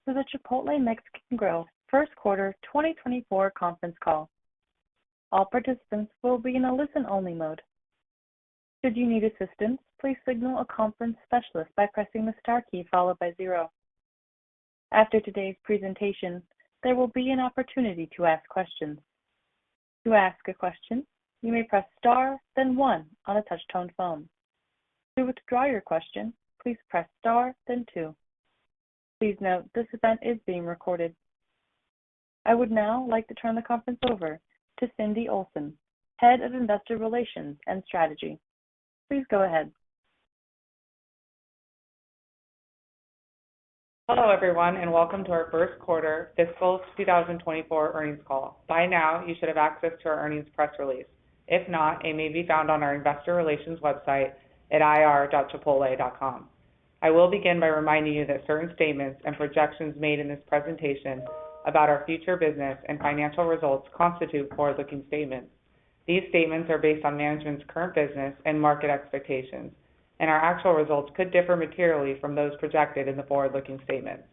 to the Chipotle Mexican Grill First Quarter 2024 conference call. All participants will be in a listen-only mode. Should you need assistance, please signal a conference specialist by pressing the star key followed by 0. After today's presentation, there will be an opportunity to ask questions. To ask a question, you may press star, then 1 on a touch-tone phone. To withdraw your question, please press star, then 2. Please note, this event is being recorded. I would now like to turn the conference over to Cindy Olsen, Head of Investor Relations and Strategy. Please go ahead. Hello, everyone, and welcome to our first quarter fiscal 2024 earnings call. By now, you should have access to our earnings press release. If not, it may be found on our investor relations website at ir.chipotle.com. I will begin by reminding you that certain statements and projections made in this presentation about our future business and financial results constitute forward-looking statements. These statements are based on management's current business and market expectations, and our actual results could differ materially from those projected in the forward-looking statements.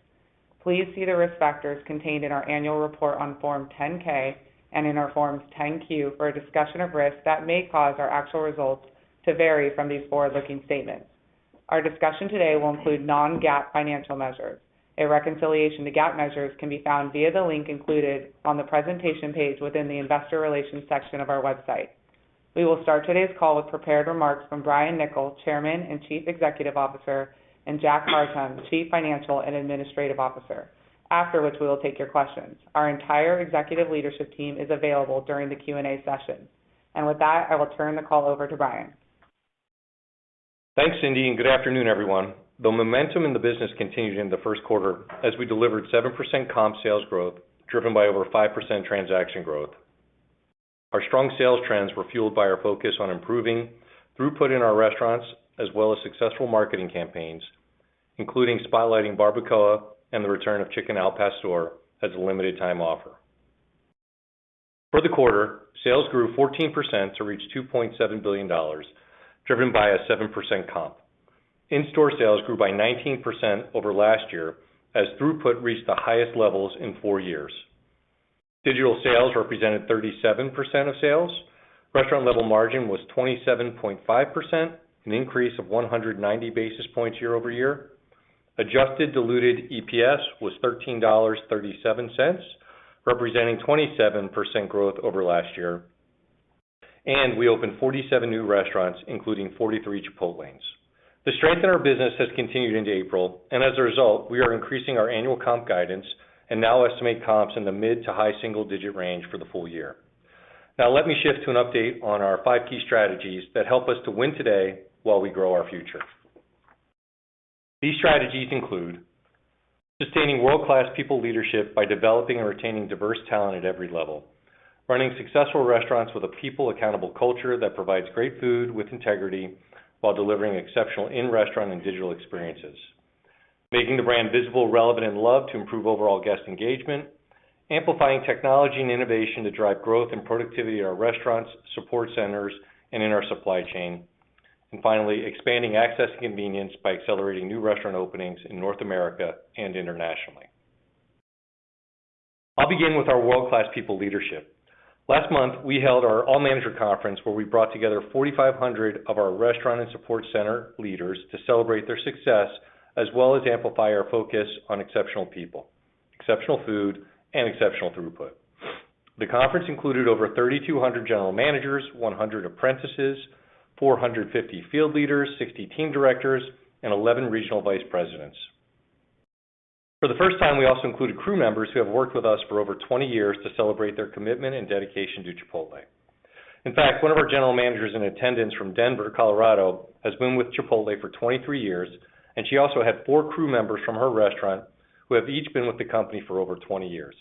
Please see the risk factors contained in our annual report on Form 10-K and in our Forms 10-Q for a discussion of risks that may cause our actual results to vary from these forward-looking statements. Our discussion today will include non-GAAP financial measures. A reconciliation to GAAP measures can be found via the link included on the presentation page within the Investor Relations section of our website. We will start today's call with prepared remarks from Brian Niccol, Chairman and Chief Executive Officer, and Jack Hartung, Chief Financial and Administrative Officer, after which we will take your questions. Our entire executive leadership team is available during the Q&A session. And with that, I will turn the call over to Brian. Thanks, Cindy, and good afternoon, everyone. The momentum in the business continued in the first quarter as we delivered 7% comp sales growth, driven by over 5% transaction growth. Our strong sales trends were fueled by our focus on improving throughput in our restaurants, as well as successful marketing campaigns, including spotlighting barbacoa and the return of chicken al pastor as a limited-time offer. For the quarter, sales grew 14% to reach $2.7 billion, driven by a 7% comp. In-store sales grew by 19% over last year as throughput reached the highest levels in 4 years. Digital sales represented 37% of sales. Restaurant-level margin was 27.5%, an increase of 190 basis points year over year. Adjusted diluted EPS was $13.37, representing 27% growth over last year. And we opened 47 new restaurants, including 43 Chipotlanes. The strength in our business has continued into April, and as a result, we are increasing our annual comp guidance and now estimate comps in the mid to high single-digit range for the full year. Now let me shift to an update on our 5 key strategies that help us to win today while we grow our future. These strategies include sustaining world-class people leadership by developing and retaining diverse talent at every level, running successful restaurants with a people-accountable culture that provides great food with integrity while delivering exceptional in-restaurant and digital experiences, making the brand visible, relevant, and loved to improve overall guest engagement, amplifying technology and innovation to drive growth and productivity at our restaurants, support centers, and in our supply chain, and finally, expanding access and convenience by accelerating new restaurant openings in North America and internationally. I'll begin with our world-class people leadership. Last month, we held our all-manager conference where we brought together 4,500 of our restaurant and support center leaders to celebrate their success, as well as amplify our focus on exceptional people, exceptional food, and exceptional throughput. The conference included over 3,200 general managers, 100 apprentices, 450 field leaders, 60 team directors, and 11 regional vice presidents. For the first time, we also included crew members who have worked with us for over 20 years to celebrate their commitment and dedication to Chipotle. In fact, one of our general managers in attendance from Denver, Colorado, has been with Chipotle for 23 years, and she also had 4 crew members from her restaurant who have each been with the company for over 20 years.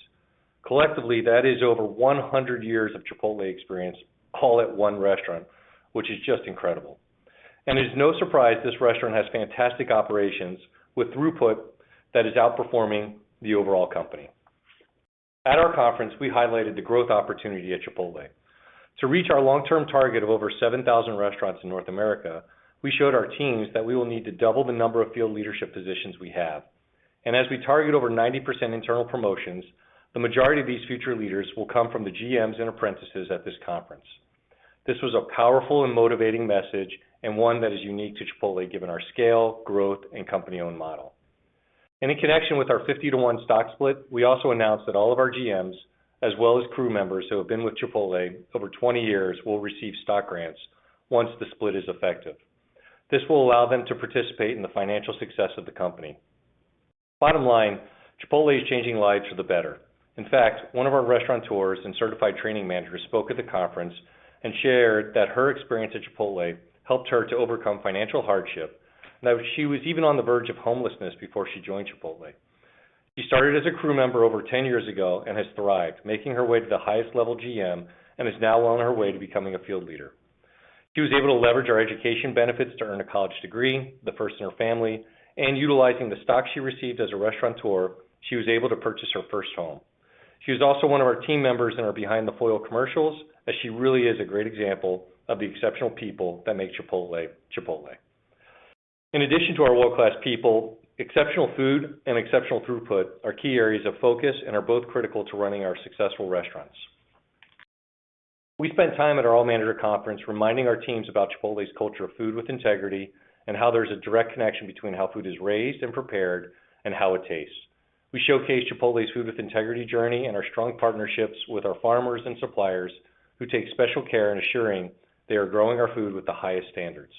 Collectively, that is over 100 years of Chipotle experience, all at one restaurant, which is just incredible. And it is no surprise this restaurant has fantastic operations with throughput that is outperforming the overall company. At our conference, we highlighted the growth opportunity at Chipotle. To reach our long-term target of over 7,000 restaurants in North America, we showed our teams that we will need to double the number of field leadership positions we have. And as we target over 90% internal promotions, the majority of these future leaders will come from the GMs and apprentices at this conference. This was a powerful and motivating message, and one that is unique to Chipotle given our scale, growth, and company-owned model. And in connection with our 50-to-1 stock split, we also announced that all of our GMs, as well as crew members who have been with Chipotle over 20 years, will receive stock grants once the split is effective. This will allow them to participate in the financial success of the company. Bottom line, Chipotle is changing lives for the better. In fact, one of our restaurateurs and certified training managers spoke at the conference and shared that her experience at Chipotle helped her to overcome financial hardship, and that she was even on the verge of homelessness before she joined Chipotle. She started as a crew member over 10 years ago and has thrived, making her way to the highest level GM, and is now on her way to becoming a field leader. She was able to leverage our education benefits to earn a college degree, the first in her family, and utilizing the stock she received as a restaurateur, she was able to purchase her first home. She was also one of our team members in our Behind the Foil commercials, as she really is a great example of the exceptional people that make Chipotle, Chipotle. In addition to our world-class people, exceptional food and exceptional throughput are key areas of focus and are both critical to running our successful restaurants. We spent time at our All Manager Conference reminding our teams about Chipotle's culture of food with integrity and how there's a direct connection between how food is raised and prepared and how it tastes. We showcased Chipotle's Food with Integrity journey and our strong partnerships with our farmers and suppliers who take special care in assuring they are growing our food with the highest standards.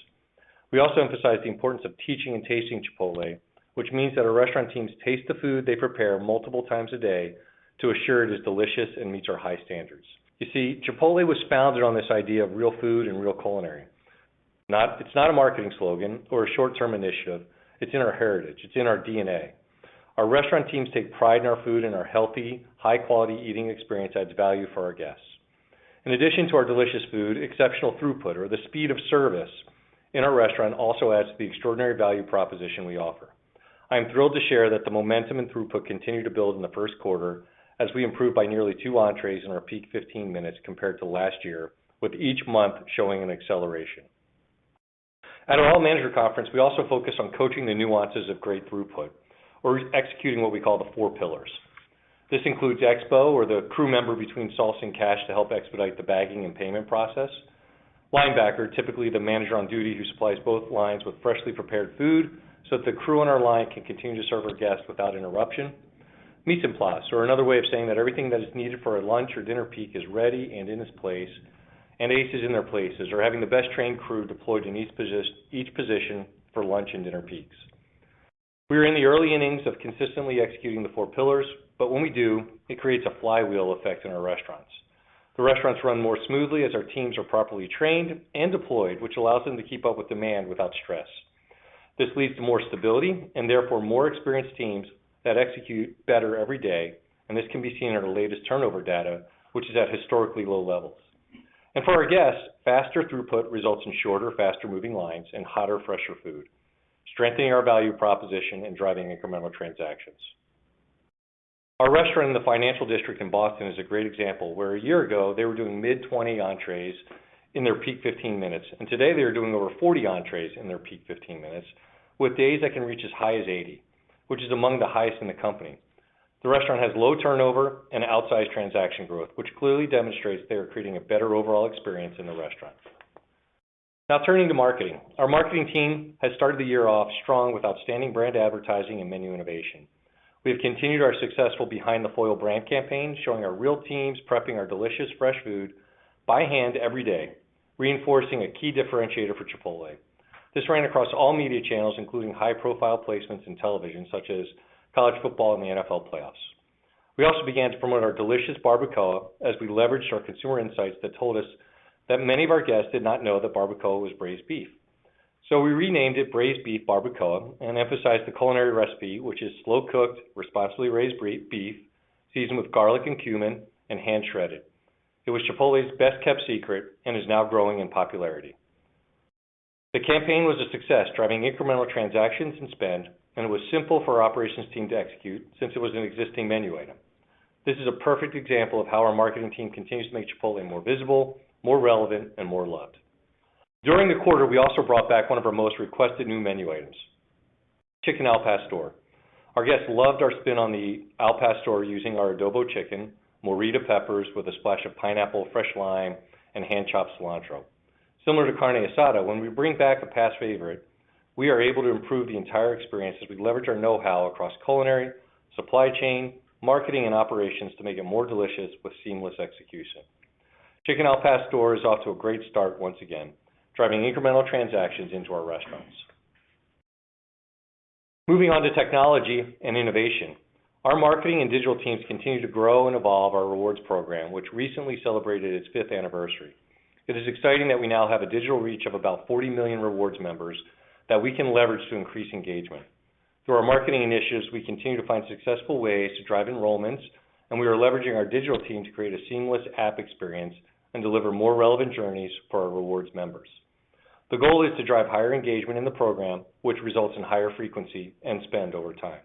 We also emphasized the importance of teaching and tasting Chipotle, which means that our restaurant teams taste the food they prepare multiple times a day to assure it is delicious and meets our high standards. You see, Chipotle was founded on this idea of real food and real culinary. It's not a marketing slogan or a short-term initiative. It's in our heritage. It's in our DNA. Our restaurant teams take pride in our food, and our healthy, high-quality eating experience adds value for our guests. In addition to our delicious food, exceptional throughput, or the speed of service in our restaurant, also adds to the extraordinary value proposition we offer. I am thrilled to share that the momentum and throughput continue to build in the first quarter as we improved by nearly 2 entrees in our peak 15 minutes compared to last year, with each month showing an acceleration. At our All Manager Conference, we also focused on coaching the nuances of great throughput, or executing what we call the 4 pillars. This includes Expo, or the crew member between salsa and cash to help expedite the bagging and payment process. Linebacker, typically the manager on duty who supplies both lines with freshly prepared food so that the crew on our line can continue to serve our guests without interruption. Mise en place, or another way of saying that everything that is needed for a lunch or dinner peak is ready and in its place, and aces in their places, or having the best trained crew deployed in each position for lunch and dinner peaks. We are in the early innings of consistently executing the 4 pillars, but when we do, it creates a flywheel effect in our restaurants. The restaurants run more smoothly as our teams are properly trained and deployed, which allows them to keep up with demand without stress. This leads to more stability and therefore more experienced teams that execute better every day, and this can be seen in our latest turnover data, which is at historically low levels. And for our guests, faster throughput results in shorter, faster moving lines and hotter, fresher food, strengthening our value proposition and driving incremental transactions. Our restaurant in the Financial District in Boston is a great example, where a year ago they were doing mid-20 entrees in their peak 15 minutes, and today they are doing over 40 entrees in their peak 15 minutes, with days that can reach as high as 80, which is among the highest in the company. The restaurant has low turnover and outsized transaction growth, which clearly demonstrates they are creating a better overall experience in the restaurant. Now turning to marketing. Our marketing team has started the year off strong with outstanding brand advertising and menu innovation. We have continued our successful Behind the Foil brand campaign, showing our real teams prepping our delicious fresh food by hand every day, reinforcing a key differentiator for Chipotle. This ran across all media channels, including high-profile placements in television, such as college football and the NFL playoffs. We also began to promote our delicious barbacoa as we leveraged our consumer insights that told us that many of our guests did not know that barbacoa was braised beef. So we renamed it Braised Beef Barbacoa and emphasized the culinary recipe, which is slow-cooked, responsibly raised beef, seasoned with garlic and cumin, and hand-shredded. It was Chipotle's best-kept secret and is now growing in popularity. The campaign was a success, driving incremental transactions and spend, and it was simple for our operations team to execute since it was an existing menu item. This is a perfect example of how our marketing team continues to make Chipotle more visible, more relevant, and more loved. During the quarter, we also brought back one of our most requested new menu items, Chicken al Pastor. Our guests loved our spin on the al pastor using our adobo chicken, morita peppers with a splash of pineapple, fresh lime, and hand-chopped cilantro. Similar to carne asada, when we bring back a past favorite, we are able to improve the entire experience as we leverage our know-how across culinary, supply chain, marketing, and operations to make it more delicious with seamless execution. Chicken al pastor is off to a great start once again, driving incremental transactions into our restaurants. Moving on to technology and innovation. Our marketing and digital teams continue to grow and evolve our rewards program, which recently celebrated its 5th anniversary. It is exciting that we now have a digital reach of about 40 million rewards members that we can leverage to increase engagement. Through our marketing initiatives, we continue to find successful ways to drive enrollments, and we are leveraging our digital team to create a seamless app experience and deliver more relevant journeys for our rewards members. The goal is to drive higher engagement in the program, which results in higher frequency and spend over time.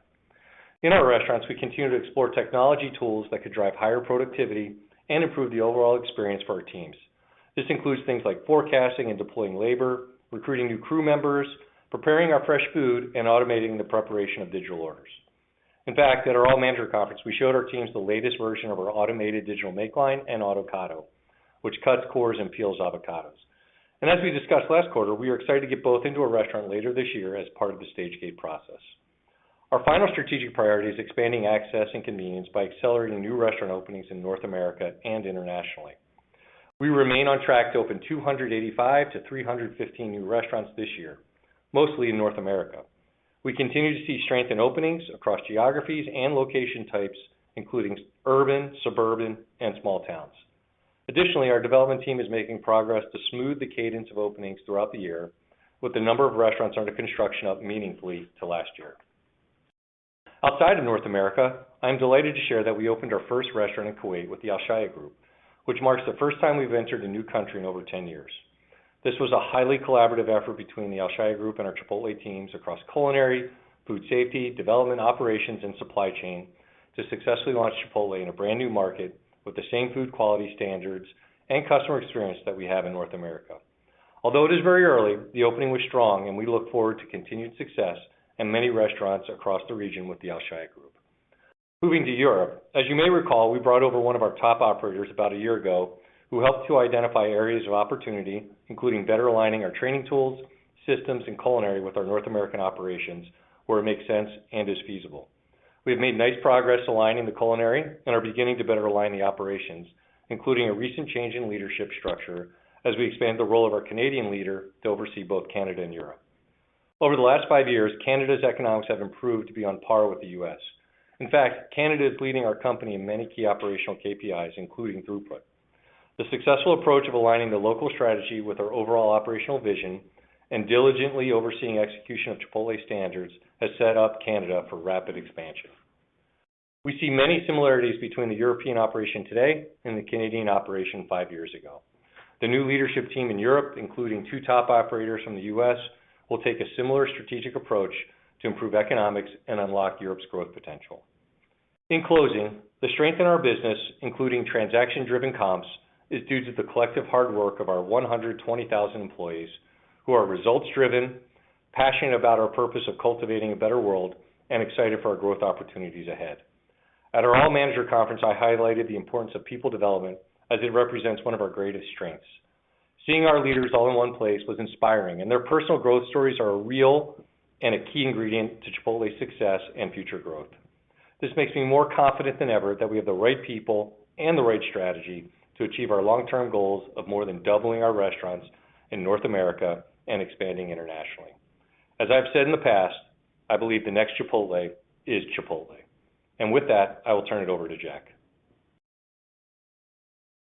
In our restaurants, we continue to explore technology tools that could drive higher productivity and improve the overall experience for our teams. This includes things like forecasting and deploying labor, recruiting new crew members, preparing our fresh food, and automating the preparation of digital orders. In fact, at our All Manager Conference, we showed our teams the latest version of our automated digital make line and Autocado, which cuts, cores, and peels avocados. And as we discussed last quarter, we are excited to get both into a restaurant later this year as part of the stage gate process. Our final strategic priority is expanding access and convenience by accelerating new restaurant openings in North America and internationally. We remain on track to open 285 to 315 new restaurants this year, mostly in North America. We continue to see strength in openings across geographies and location types, including urban, suburban, and small towns. Additionally, our development team is making progress to smooth the cadence of openings throughout the year, with the number of restaurants under construction up meaningfully to last year. Outside of North America, I am delighted to share that we opened our first restaurant in Kuwait with the Al-Shaya Group, which marks the first time we've entered a new country in over 10 years. This was a highly collaborative effort between the Al-Shaya Group and our Chipotle teams across culinary, food safety, development, operations, and supply chain to successfully launch Chipotle in a brand new market with the same food quality standards and customer experience that we have in North America. Although it is very early, the opening was strong, and we look forward to continued success and many restaurants across the region with the Al-Shaya Group. Moving to Europe, as you may recall, we brought over one of our top operators about a year ago who helped to identify areas of opportunity, including better aligning our training tools, systems, and culinary with our North American operations where it makes sense and is feasible. We have made nice progress aligning the culinary and are beginning to better align the operations, including a recent change in leadership structure as we expand the role of our Canadian leader to oversee both Canada and Europe. Over the last 5 years, Canada's economics have improved to be on par with the U.S. In fact, Canada is leading our company in many key operational KPIs, including throughput. The successful approach of aligning the local strategy with our overall operational vision and diligently overseeing execution of Chipotle standards has set up Canada for rapid expansion. We see many similarities between the European operation today and the Canadian operation 5 years ago. The new leadership team in Europe, including 2 top operators from the U.S., will take a similar strategic approach to improve economics and unlock Europe's growth potential. In closing, the strength in our business, including transaction-driven comps, is due to the collective hard work of our 120,000 employees who are results-driven, passionate about our purpose of cultivating a better world, and excited for our growth opportunities ahead. At our All Manager Conference, I highlighted the importance of people development as it represents one of our greatest strengths. Seeing our leaders all in one place was inspiring, and their personal growth stories are a real and a key ingredient to Chipotle's success and future growth. This makes me more confident than ever that we have the right people and the right strategy to achieve our long-term goals of more than doubling our restaurants in North America and expanding internationally. As I've said in the past, I believe the next Chipotle is Chipotle. And with that, I will turn it over to Jack.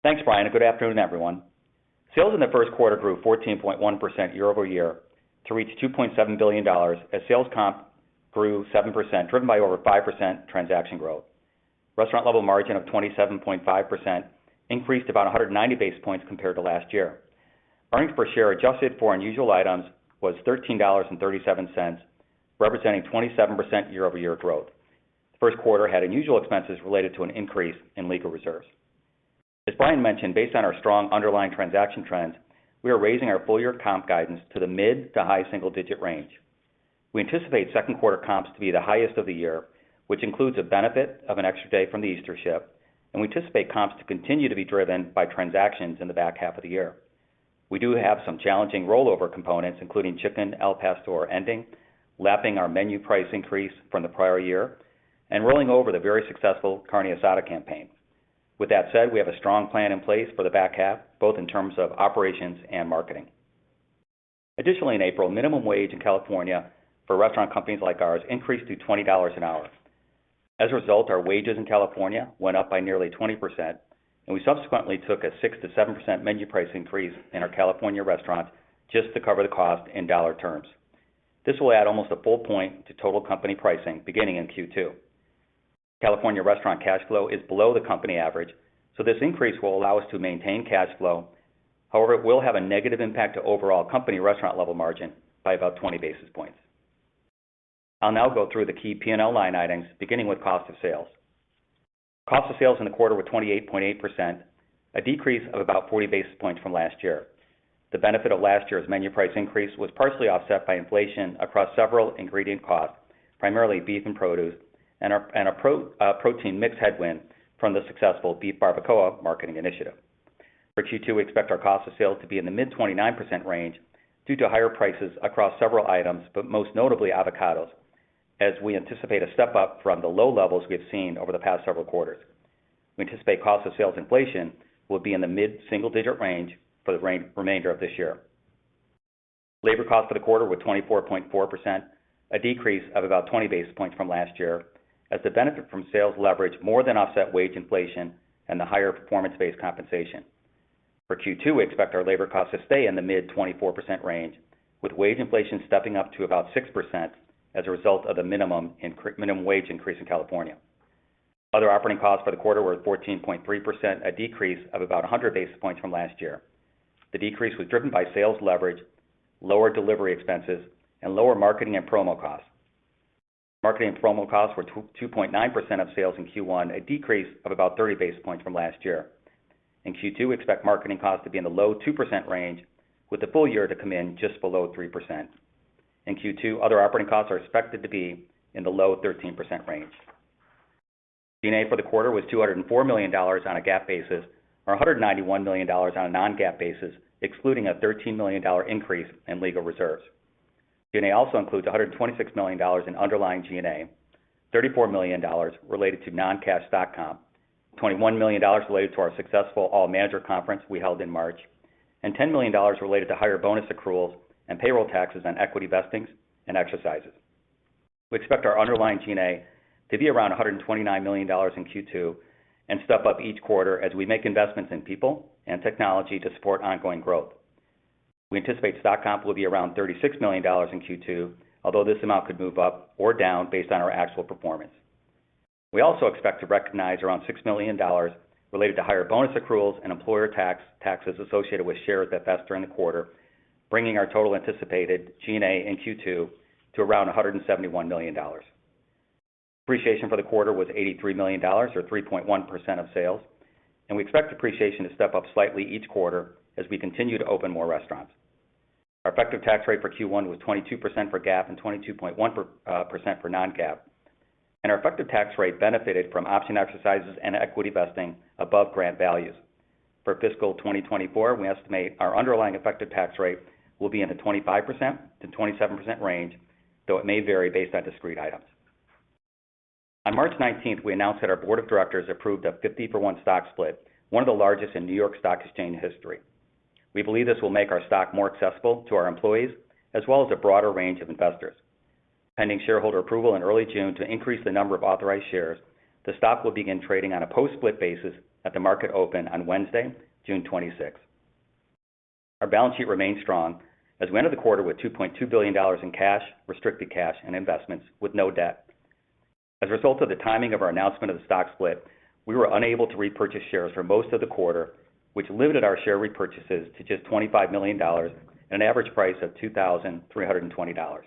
Thanks, Brian, and good afternoon, everyone. Sales in the first quarter grew 14.1% year over year to reach $2.7 billion as sales comp grew 7%, driven by over 5% transaction growth. Restaurant level margin of 27.5% increased about 190 basis points compared to last year. Earnings per share adjusted for unusual items was $13.37, representing 27% year-over-year growth. The first quarter had unusual expenses related to an increase in legal reserves. As Brian mentioned, based on our strong underlying transaction trends, we are raising our full-year comp guidance to the mid to high single-digit range. We anticipate second quarter comps to be the highest of the year, which includes a benefit of an extra day from the Easter shift, and we anticipate comps to continue to be driven by transactions in the back half of the year. We do have some challenging rollover components, including chicken El Pastor ending, lapping our menu price increase from the prior year, and rolling over the very successful Carne Asada campaign. With that said, we have a strong plan in place for the back half, both in terms of operations and marketing. Additionally, in April, minimum wage in California for restaurant companies like ours increased to $20 an hour. As a result, our wages in California went up by nearly 20%, and we subsequently took a 6 to 7% menu price increase in our California restaurants just to cover the cost in dollar terms. This will add almost a full point to total company pricing beginning in Q2. California restaurant cash flow is below the company average, so this increase will allow us to maintain cash flow. However, it will have a negative impact to overall company restaurant level margin by about 20 basis points. I'll now go through the key P&L line items, beginning with cost of sales. Cost of sales in the quarter were 28.8%, a decrease of about 40 basis points from last year. The benefit of last year's menu price increase was partially offset by inflation across several ingredient costs, primarily beef and produce, and a protein mix headwind from the successful beef barbacoa marketing initiative. For Q2, we expect our cost of sales to be in the mid-29% range due to higher prices across several items, but most notably avocados, as we anticipate a step up from the low levels we have seen over the past several quarters. We anticipate cost of sales inflation will be in the mid-single-digit range for the remainder of this year. Labor costs for the quarter were 24.4%, a decrease of about 20 basis points from last year, as the benefit from sales leverage more than offset wage inflation and the higher performance-based compensation. For Q2, we expect our labor costs to stay in the mid-24% range, with wage inflation stepping up to about 6% as a result of the minimum wage increase in California. Other operating costs for the quarter were 14.3%, a decrease of about 100 basis points from last year. The decrease was driven by sales leverage, lower delivery expenses, and lower marketing and promo costs. Marketing and promo costs were 2.9% of sales in Q1, a decrease of about 30 basis points from last year. In Q2, we expect marketing costs to be in the low 2% range, with the full year to come in just below 3%. In Q2, other operating costs are expected to be in the low 13% range. G&A for the quarter was $204 million on a GAAP basis, or $191 million on a non-GAAP basis, excluding a $13 million increase in legal reserves. G&A also includes $126 million in underlying G&A, $34 million related to non-cash stock comp, $21 million related to our successful all-manager conference we held in March, and $10 million related to higher bonus accruals and payroll taxes on equity vestings and exercises. We expect our underlying G&A to be around $129 million in Q2 and step up each quarter as we make investments in people and technology to support ongoing growth. We anticipate stock comp will be around $36 million in Q2, although this amount could move up or down based on our actual performance. We also expect to recognize around $6 million related to higher bonus accruals and employer taxes associated with shares that vest during the quarter, bringing our total anticipated G&A in Q2 to around $171 million. Depreciation for the quarter was $83 million, or 3.1% of sales, and we expect depreciation to step up slightly each quarter as we continue to open more restaurants. Our effective tax rate for Q1 was 22% for GAAP and 22.1% for non-GAAP, and our effective tax rate benefited from option exercises and equity vesting above grant values. For fiscal 2024, we estimate our underlying effective tax rate will be in the 25% to 27% range, though it may vary based on discrete items. On March 19th, we announced that our board of directors approved a 50-for-1 stock split, one of the largest in New York Stock Exchange history. We believe this will make our stock more accessible to our employees, as well as a broader range of investors. Pending shareholder approval in early June to increase the number of authorized shares, the stock will begin trading on a post-split basis at the market open on Wednesday, June 26th. Our balance sheet remains strong as we ended the quarter with $2.2 billion in cash, restricted cash, and investments with no debt. As a result of the timing of our announcement of the stock split, we were unable to repurchase shares for most of the quarter, which limited our share repurchases to just $25 million at an average price of $2,320.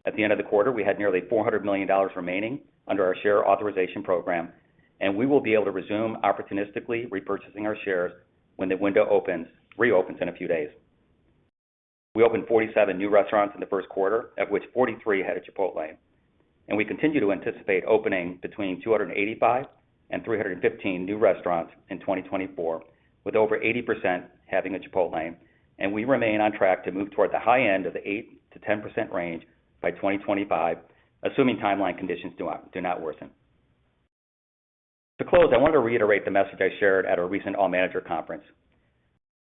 At the end of the quarter, we had nearly $400 million remaining under our share authorization program, and we will be able to resume opportunistically repurchasing our shares when the window reopens in a few days. We opened 47 new restaurants in the first quarter, of which 43 had a Chipotle. and we continue to anticipate opening between 285 and 315 new restaurants in 2024, with over 80% having a Chipotle, and we remain on track to move toward the high end of the 8 to 10% range by 2025, assuming timeline conditions do not worsen. To close, I want to reiterate the message I shared at our recent All-Manager Conference.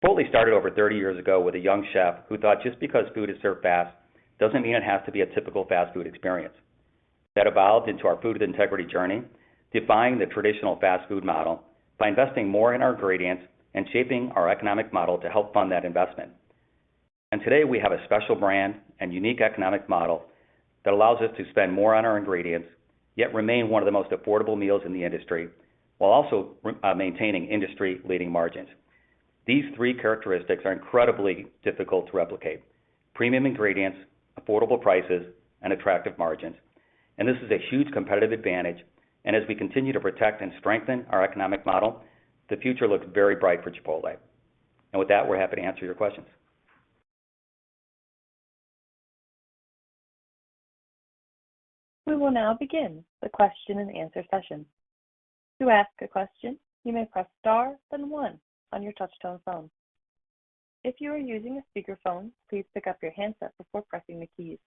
Chipotle started over 30 years ago with a young chef who thought just because food is served fast doesn't mean it has to be a typical fast food experience. That evolved into our food integrity journey, defying the traditional fast food model by investing more in our ingredients and shaping our economic model to help fund that investment. And today we have a special brand and unique economic model that allows us to spend more on our ingredients, yet remain one of the most affordable meals in the industry, while also maintaining industry-leading margins. These three characteristics are incredibly difficult to replicate: premium ingredients, affordable prices, and attractive margins. And this is a huge competitive advantage, and as we continue to protect and strengthen our economic model, the future looks very bright for Chipotle. And with that, we're happy to answer your questions. We will now begin the question and answer session. To ask a question, you may press star, then 1 on your touch-tone phone. If you are using a speakerphone, please pick up your handset before pressing the keys.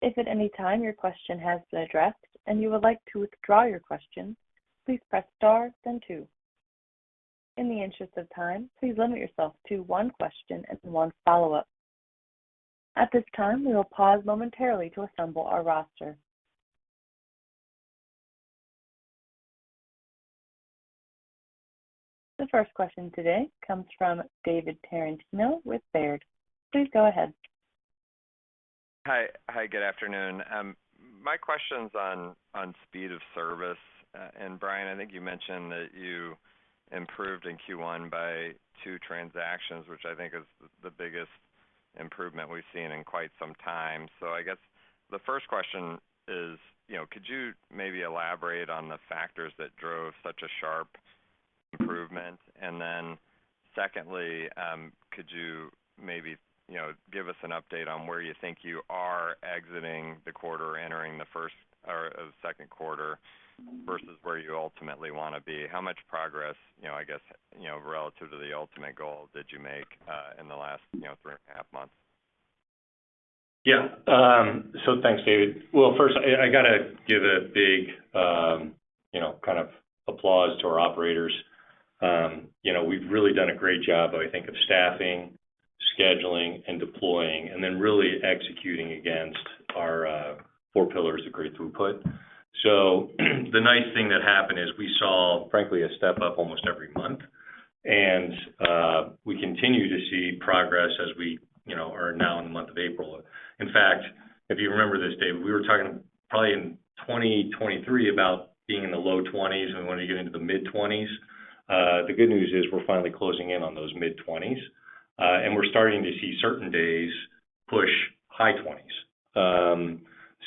If at any time your question has been addressed and you would like to withdraw your question, please press star, then 2. In the interest of time, please limit yourself to one question and one follow-up. At this time, we will pause momentarily to assemble our roster. The first question today comes from David Tarantino with Baird. Please go ahead. Hi, good afternoon. My question's on speed of service. And Brian, I think you mentioned that you improved in Q1 by 2 transactions, which I think is the biggest improvement we've seen in quite some time. So I guess the first question is, could you maybe elaborate on the factors that drove such a sharp improvement? And then secondly, could you maybe give us an update on where you think you are exiting the quarter, entering the first or the second quarter, versus where you ultimately want to be? How much progress, I guess, relative to the ultimate goal did you make in the last 3.5 months? Yeah. So thanks, David. Well, first, I got to give a big, kind of applause to our operators. We've really done a great job, I think, of staffing, scheduling, and deploying, and then really executing against our 4 pillars of great throughput. So the nice thing that happened is we saw, frankly, a step up almost every month, and we continue to see progress as we, are now in the month of April. In fact, if you remember this, David, we were talking probably in 2023 about being in the low 20s, and we wanted to get into the mid-20s. The good news is we're finally closing in on those mid-20s, and we're starting to see certain days push high 20s.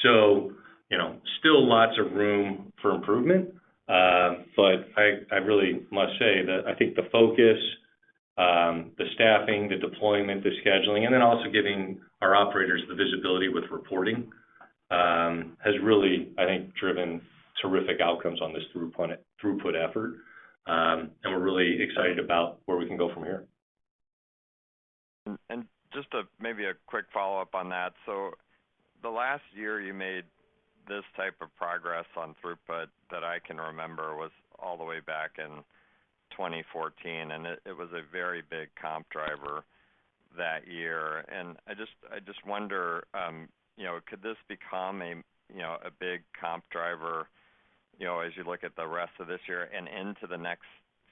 So, still lots of room for improvement, but I really must say that I think the focus, the staffing, the deployment, the scheduling, and then also giving our operators the visibility with reporting has really, I think, driven terrific outcomes on this throughput effort. And we're really excited about where we can go from here. And just maybe a quick follow-up on that. So the last year you made this type of progress on throughput that I can remember was all the way back in 2014, and it was a very big comp driver that year. And I just wonder, could this become a big comp driver, as you look at the rest of this year and into the next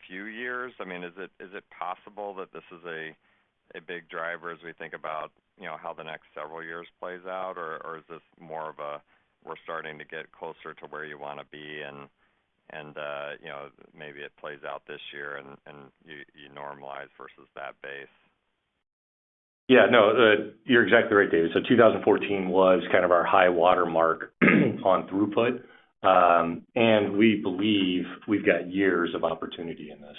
few years? I mean, is it possible that this is a big driver as we think about, how the next several years plays out, or is this more of we're starting to get closer to where you want to be, and maybe it plays out this year and you normalize versus that base? Yeah, no, you're exactly right, David. So 2014 was kind of our high water mark on throughput, and we believe we've got years of opportunity in this.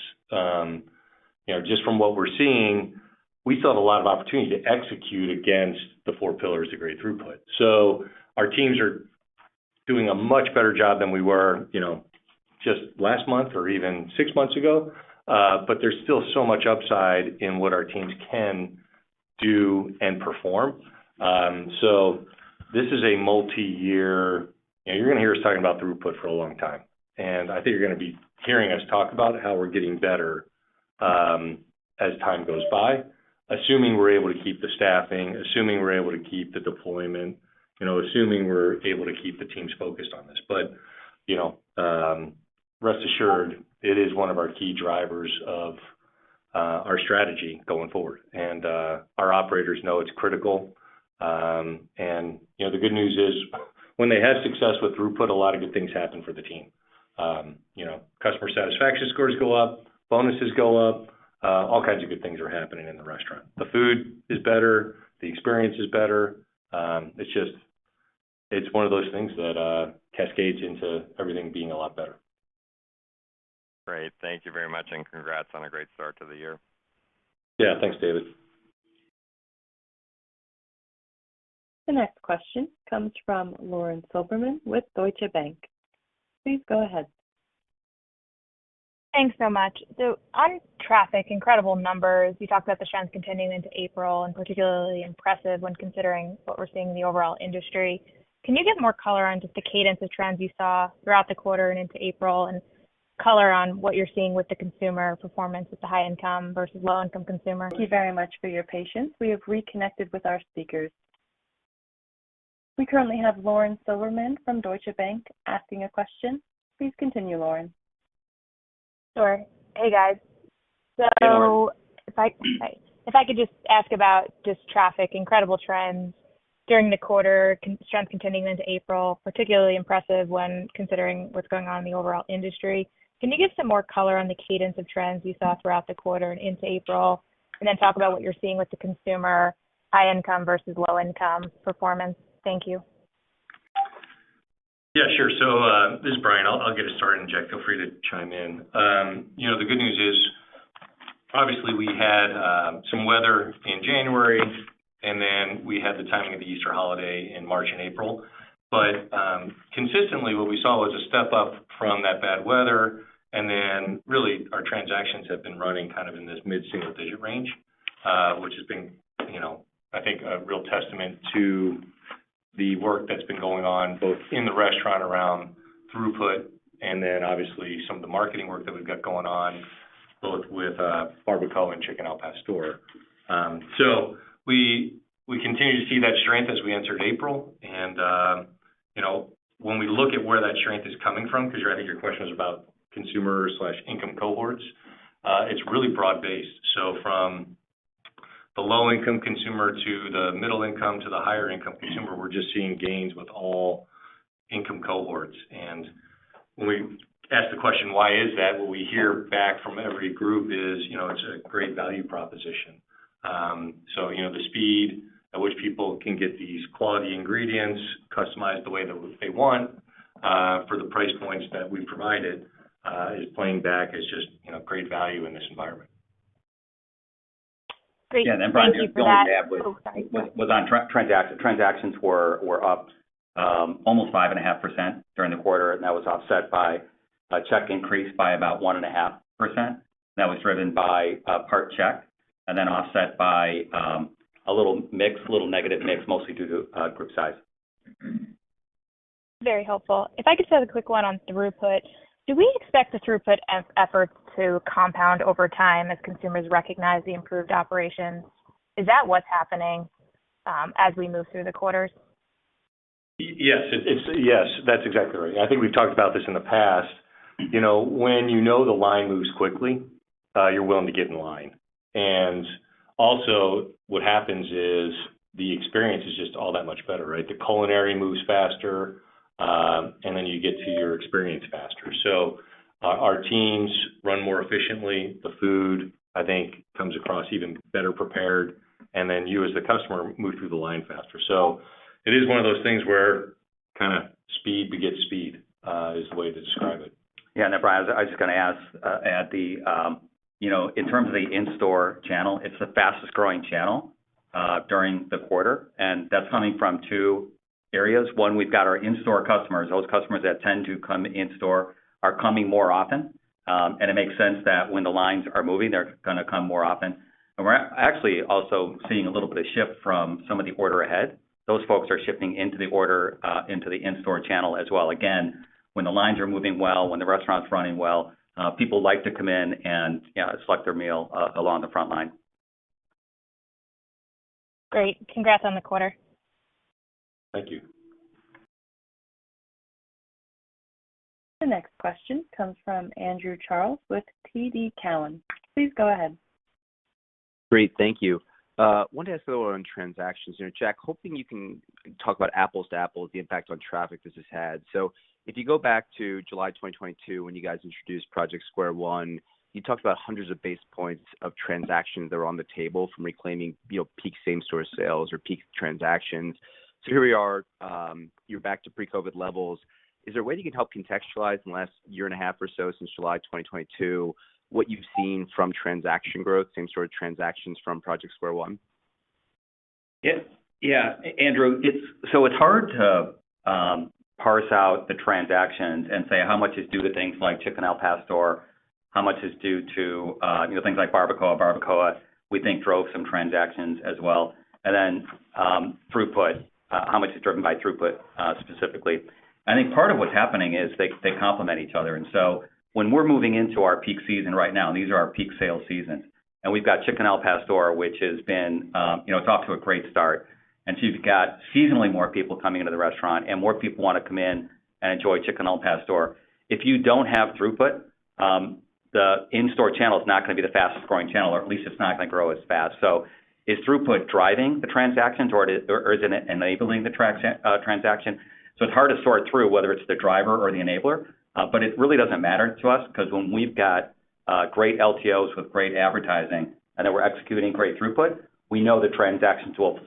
Just from what we're seeing, we still have a lot of opportunity to execute against the 4 pillars of great throughput. So our teams are doing a much better job than we were, just last month or even 6 months ago. But there's still so much upside in what our teams can do and perform. So this is a multi-year, you're going to hear us talking about throughput for a long time. And I think you're going to be hearing us talk about how we're getting better as time goes by, assuming we're able to keep the staffing, assuming we're able to keep the deployment, assuming we're able to keep the teams focused on this. But, rest assured, it is one of our key drivers of our strategy going forward. And our operators know it's critical. And, the good news is when they have success with throughput, a lot of good things happen for the team. Customer satisfaction scores go up, bonuses go up, all kinds of good things are happening in the restaurant. The food is better, the experience is better. It's one of those things that cascades into everything being a lot better. Great. Thank you very much, and congrats on a great start to the year. Yeah, thanks, David. The next question comes from Lauren Silberman with Deutsche Bank. Please go ahead. Thanks so much. So on traffic, incredible numbers. You talked about the trends continuing into April, and particularly impressive when considering what we're seeing in the overall industry. Can you give more color on just the cadence of trends you saw throughout the quarter and into April, and color on what you're seeing with the consumer performance with the high income versus low income consumer? Thank you very much for your patience. We have reconnected with our speakers. We currently have Lauren Silberman from Deutsche Bank asking a question. Please continue, Lauren. Sure. Hey, guys. So Hey, Lauren. if I could just ask about just traffic, incredible trends during the quarter, trends continuing into April, particularly impressive when considering what's going on in the overall industry. Can you give some more color on the cadence of trends you saw throughout the quarter and into April, and then talk about what you're seeing with the consumer, high income versus low income performance? Thank you. Yeah, sure. So this is Brian. I'll get us started, and Jack, feel free to chime in. The good news is, obviously, we had some weather in January, and then we had the timing of the Easter holiday in March and April. But consistently, what we saw was a step up from that bad weather, and then really our transactions have been running kind of in this mid-single digit range, which has been, I think a real testament to the work that's been going on both in the restaurant around throughput, and then obviously some of the marketing work that we've got going on both with Barbacoa and Chicken Al Pastor. So we continue to see that strength as we entered April, and when we look at where that strength is coming from, because I think your question was about consumer/income cohorts, it's really broad based. So from the low income consumer to the middle income to the higher income consumer, we're just seeing gains with all income cohorts. And when we ask the question, why is that? What we hear back from every group is, it's a great value proposition. So, the speed at which people can get these quality ingredients customized the way that they want for the price points that we provided is playing back as just, great value in this environment. Great. Yeah, and then Brian, Thank you the for only that. thing to add was on transactions. Transactions were up almost 5.5% during the quarter, and that was offset by a check increase by about 1.5%. That was driven by part check, and then offset by a little negative mix, mostly due to group size. Very helpful. If I could say a quick one on throughput, do we expect the throughput efforts to compound over time as consumers recognize the improved operations? Is that what's happening as we move through the quarters? Yes, yes, that's exactly right. I think we've talked about this in the past. When the line moves quickly, you're willing to get in line. And also what happens is the experience is just all that much better, right? The culinary moves faster, and then you get to your experience faster. So our teams run more efficiently. The food, I think, comes across even better prepared. And then you as the customer move through the line faster. So it is one of those things where kind of speed begets speed is the way to describe it. Yeah, and then Brian, I was just going to add the, in terms of the in-store channel, it's the fastest growing channel during the quarter. And that's coming from two areas. One, we've got our in-store customers. Those customers that tend to come in-store are coming more often. And it makes sense that when the lines are moving, they're going to come more often. And we're actually also seeing a little bit of shift from some of the order ahead. Those folks are shifting into the order, into the in-store channel as well. Again, when the lines are moving well, when the restaurant's running well, people like to come in and select their meal along the front line. Great. Congrats on the quarter. Thank you. The next question comes from Andrew Charles with TD Cowen. Please go ahead. Great, thank you. Wanted to ask a little on transactions. Jack, hoping you can talk about apples to apples, the impact on traffic this has had. So if you go back to July 2022, when you guys introduced Project Square One, you talked about hundreds of basis points of transactions that were on the table from reclaiming, peak same-store sales or peak transactions. So here we are, you're back to pre-COVID levels. Is there a way you can help contextualize in the last year and a half or so since July 2022 what you've seen from transaction growth, same-store transactions from Project Square One? Yeah, Andrew, it's hard to parse out the transactions and say how much is due to things like Chicken al Pastor, how much is due to things like barbacoa. Barbacoa, we think, drove some transactions as well, and then throughput. How much is driven by throughput specifically? I think part of what's happening is they complement each other, and so when we're moving into our peak season right now, and these are our peak sales seasons, and we've got Chicken al Pastor, which has been, it's off to a great start. And so you've got seasonally more people coming into the restaurant, and more people want to come in and enjoy Chicken al Pastor. If you don't have throughput, the in-store channel is not going to be the fastest growing channel, or at least it's not going to grow as fast. So is throughput driving the transactions, or is it enabling the transaction? So it's hard to sort through whether it's the driver or the enabler, but it really doesn't matter to us, because when we've got great LTOs with great advertising and then we're executing great throughput, we know the transactions will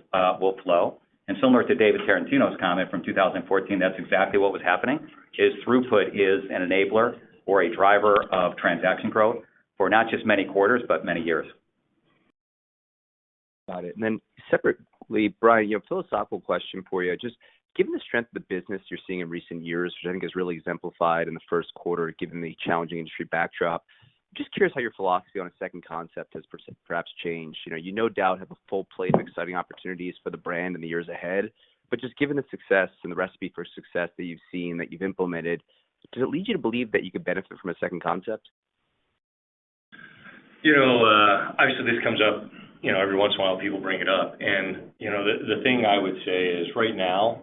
flow. And similar to David Tarantino's comment from 2014, that's exactly what was happening, is throughput is an enabler or a driver of transaction growth for not just many quarters, but many years. Got it. And then separately, Brian, philosophical question for you. Just given the strength of the business you're seeing in recent years, which I think is really exemplified in the first quarter, given the challenging industry backdrop, just curious how your philosophy on a second concept has perhaps changed. You no doubt have a full plate of exciting opportunities for the brand in the years ahead, but just given the success and the recipe for success that you've seen, that you've implemented, does it lead you to believe that you could benefit from a second concept? Obviously this comes up, every once in a while people bring it up. And, the thing I would say is right now,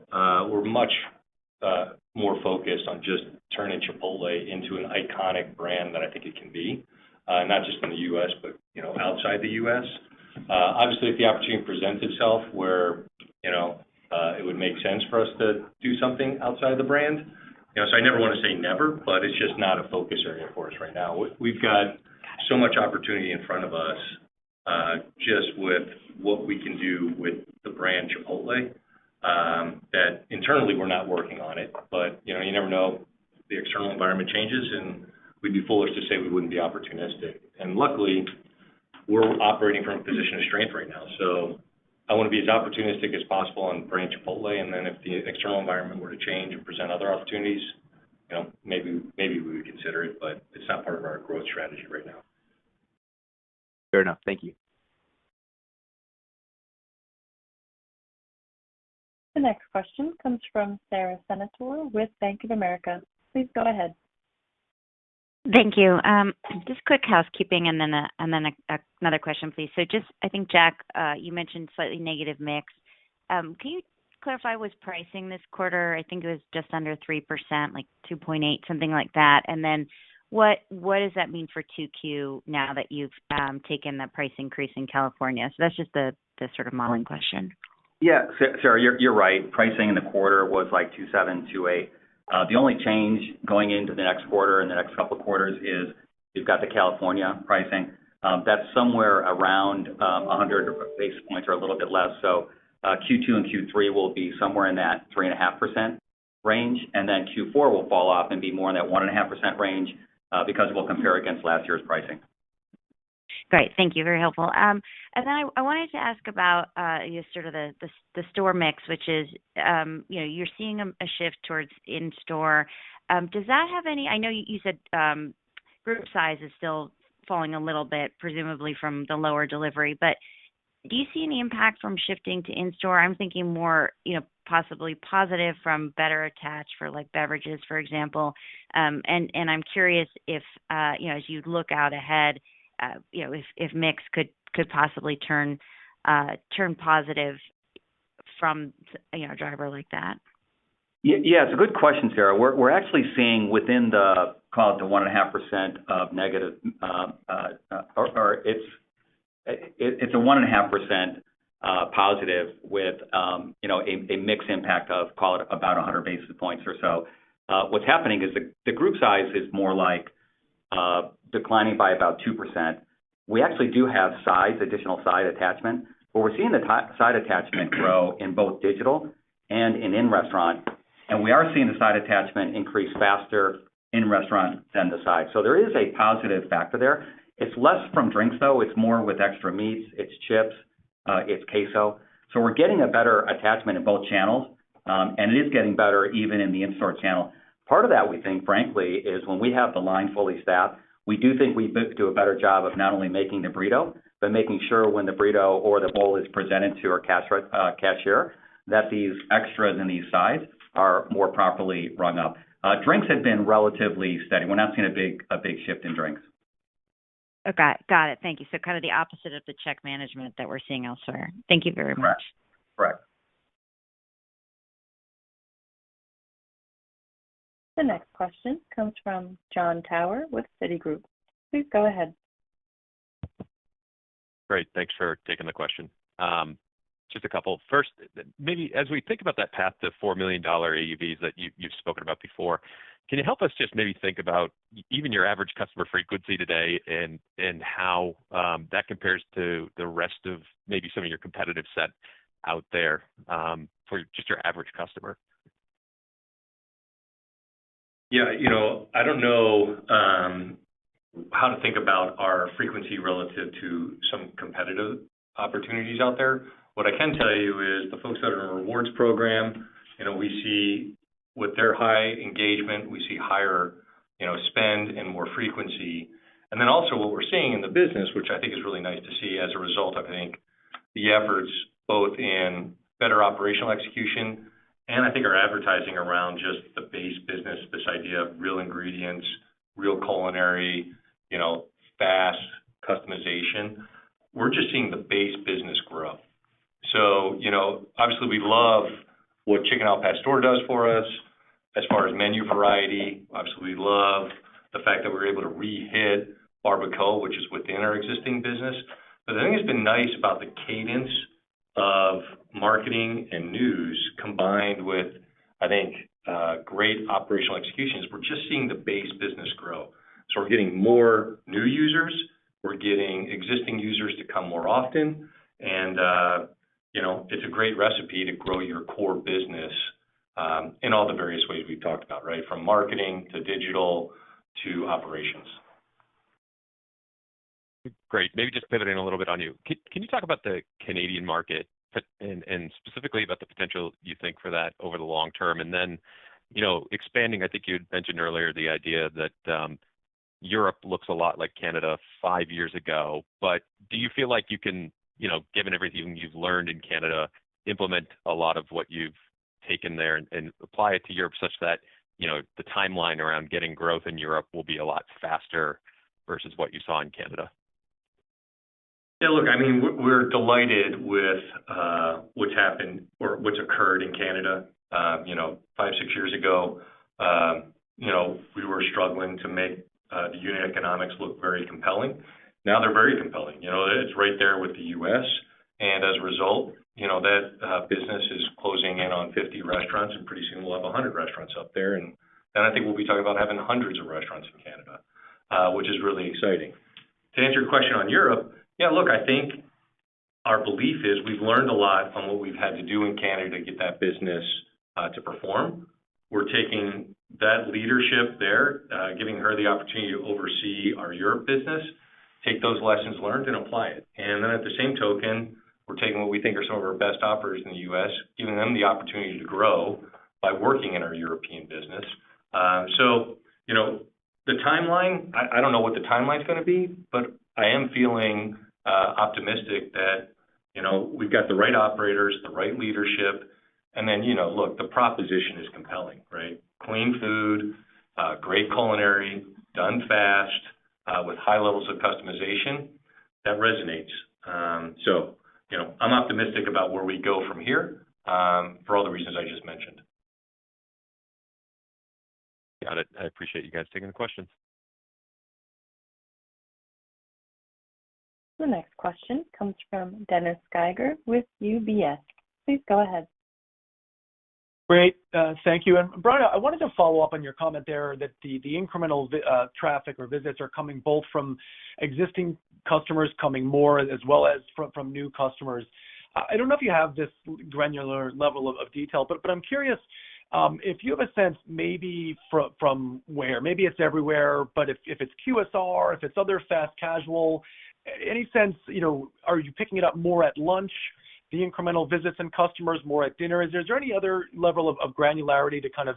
we're much more focused on just turning Chipotle into an iconic brand that I think it can be, not just in the U.S., but, outside the U.S. Obviously, if the opportunity presents itself where, it would make sense for us to do something outside the brand, so I never want to say never, but it's just not a focus area for us right now. We've got so much opportunity in front of us, just with what we can do with the brand Chipotle, that internally we're not working on it. But, you never know, the external environment changes, and we'd be foolish to say we wouldn't be opportunistic. And luckily, we're operating from a position of strength right now. So I want to be as opportunistic as possible on brand Chipotle, and then if the external environment were to change and present other opportunities, maybe we would consider it, but it's not part of our growth strategy right now. Fair enough. Thank you. The next question comes from Sara Senatore with Bank of America. Please go ahead. Thank you. Just quick housekeeping and then another question, please. So just, I think, Jack, you mentioned slightly negative mix. Can you clarify, was pricing this quarter? I think it was just under 3%, like 2.8, something like that. And then what does that mean for 2Q now that you've taken the price increase in California? So that's just the sort of modeling question. Yeah, Sarah, you're right. Pricing in the quarter was like 2.7, 2.8. The only change going into the next quarter and the next couple of quarters is you've got the California pricing. That's somewhere around 100 basis points or a little bit less. So Q2 and Q3 will be somewhere in that 3.5% range, and then Q4 will fall off and be more in that 1.5% range because we'll compare against last year's pricing. Great. Thank you. Very helpful. And then I wanted to ask about sort of the store mix, which is, you're seeing a shift towards in-store. Does that have any? I know you said group size is still falling a little bit, presumably from the lower delivery, but do you see any impact from shifting to in-store? I'm thinking more, possibly positive from better attach for like beverages, for example. And I'm curious if, as you look out ahead, if mix could possibly turn positive from a driver like that. Yeah, it's a good question, Sarah. We're actually seeing within the, call it the 1.5% of negative, or it's a 1.5% positive with a mix impact of, call it about 100 basis points or so. What's happening is the group size is more like declining by about 2%. We actually do have additional side attachment, but we're seeing the side attachment grow in both digital and in restaurant, and we are seeing the side attachment increase faster in restaurant than the side. So there is a positive factor there. It's less from drinks though. It's more with extra meats, it's chips, it's queso. So we're getting a better attachment in both channels, and it is getting better even in the in-store channel. Part of that, we think, frankly, is when we have the line fully staffed, we do think we do a better job of not only making the burrito, but making sure when the burrito or the bowl is presented to our cashier, that these extras and these sides are more properly rung up. Drinks have been relatively steady. We're not seeing a big shift in drinks. Okay, got it. Thank you. So kind of the opposite of the check management that we're seeing elsewhere. Thank you very much. Correct. The next question comes from Jon Tower with Citigroup. Please go ahead. Great. Thanks for taking the question. Just a couple. First, maybe as we think about that path to $4 million AUVs that you've spoken about before, can you help us just maybe think about even your average customer frequency today and how that compares to the rest of maybe some of your competitive set out there for just your average customer? Yeah, I don't know how to think about our frequency relative to some competitive opportunities out there. What I can tell you is the folks that are in a rewards program, we see with their high engagement, we see higher, spend and more frequency. And then also what we're seeing in the business, which I think is really nice to see as a result, I think the efforts both in better operational execution and I think our advertising around just the base business, this idea of real ingredients, real culinary, fast customization, we're just seeing the base business grow. So, obviously we love what Chicken al Pastor does for us as far as menu variety. Obviously we love the fact that we're able to re-hit barbacoa, which is within our existing business. But the thing that's been nice about the cadence of marketing and news combined with, I think, great operational executions, we're just seeing the base business grow. So we're getting more new users, we're getting existing users to come more often, and it's a great recipe to grow your core business in all the various ways we've talked about, right? From marketing to digital to operations. Great. Maybe just pivoting a little bit on you. Can you talk about the Canadian market and specifically about the potential you think for that over the long term? And then, expanding, I think you had mentioned earlier the idea that Europe looks a lot like Canada 5 years ago, but do you feel like you can, given everything you've learned in Canada, implement a lot of what you've taken there and apply it to Europe such that, the timeline around getting growth in Europe will be a lot faster versus what you saw in Canada? Yeah, look, I mean, we're delighted with what's happened or what's occurred in Canada. 5, 6 years ago, we were struggling to make the unit economics look very compelling. Now they're very compelling. It's right there with the U.S. And as a result, that business is closing in on 50 restaurants, and pretty soon we'll have 100 restaurants up there. And then I think we'll be talking about having hundreds of restaurants in Canada, which is really exciting. To answer your question on Europe, yeah, look, I think our belief is we've learned a lot on what we've had to do in Canada to get that business to perform. We're taking that leadership there, giving her the opportunity to oversee our Europe business, take those lessons learned and apply it. And then at the same token, we're taking what we think are some of our best operators in the U.S., giving them the opportunity to grow by working in our European business. So, the timeline, I don't know what the timeline's going to be, but I am feeling optimistic that, we've got the right operators, the right leadership, and then, look, the proposition is compelling, right? Clean food, great culinary, done fast, with high levels of customization, that resonates. So, I'm optimistic about where we go from here, for all the reasons I just mentioned. Got it. I appreciate you guys taking the questions. The next question comes from Dennis Geiger with UBS. Please go ahead. Great. Thank you. And Brian, I wanted to follow up on your comment there that the incremental traffic or visits are coming both from existing customers coming more as well as from new customers. I don't know if you have this granular level of detail, but I'm curious if you have a sense maybe from where, maybe it's everywhere, but if it's QSR, if it's other fast casual, any sense, are you picking it up more at lunch, the incremental visits and customers, more at dinner? Is there any other level of granularity to kind of,